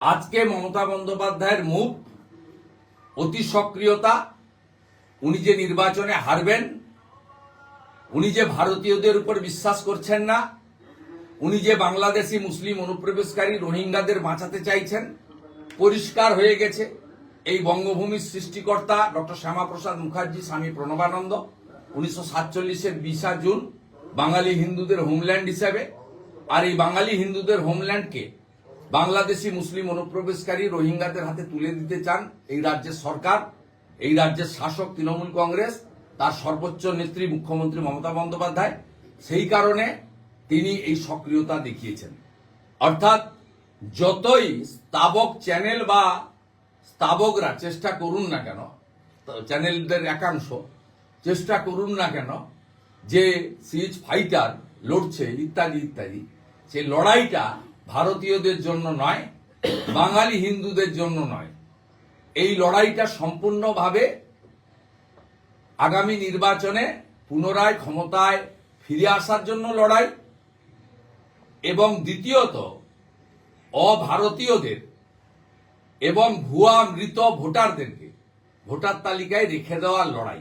আজকে মমতা বন্দ্যোপাধ্যায়ের মুখ অতি সক্রিয়তা, উনি যে নির্বাচনে হারবেন, উনি যে ভারতীয়দের উপর বিশ্বাস করছেন না, উনি যে বাংলাদেশি মুসলিম অনুপ্রবেশকারী রোহিঙ্গাদের বাঁচাতে চাইছেন, পরিষ্কার হয়ে গেছে। এই বঙ্গভূমির সৃষ্টিকর্তা ডক্টর শ্যামাপ্রসাদ মুখার্জি, স্বামী প্রণবানন্দ 1947-এর 20 জুন বাঙালি হিন্দুদের হোমল্যান্ড হিসেবে, আর এই বাঙালি হিন্দুদের হোমল্যান্ডকে বাংলাদেশি মুসলিম অনুপ্রবেশকারী রোহিঙ্গাদের হাতে তুলে দিতে চান এই রাজ্যের সরকার, এই রাজ্যের শাসক তৃণমূল কংগ্রেস, তার সর্বোচ্চ নেত্রী মুখ্যমন্ত্রী মমতা বন্দ্যোপাধ্যায়। সেই কারণে তিনি এই সক্রিয়তা দেখিয়েছেন। অর্থাৎ যতই স্তাবক চ্যানেল বা স্তাবকরা চেষ্টা করুন না কেন, চ্যানেলদের একাংশ চেষ্টা করুন না কেন যে সিজ ফাইটার লড়ছে ইত্যাদি ইত্যাদি, সেই লড়াইটা ভারতীয়দের জন্য নয়, বাঙালি হিন্দুদের জন্য নয়। এই লড়াইটা সম্পূর্ণভাবে আগামী নির্বাচনে পুনরায় ক্ষমতায় ফিরে আসার জন্য লড়াই, এবং দ্বিতীয়ত অভারতীয়দের এবং ভুয়া মৃত ভোটারদেরকে ভোটার তালিকায় রেখে দেওয়ার লড়াই।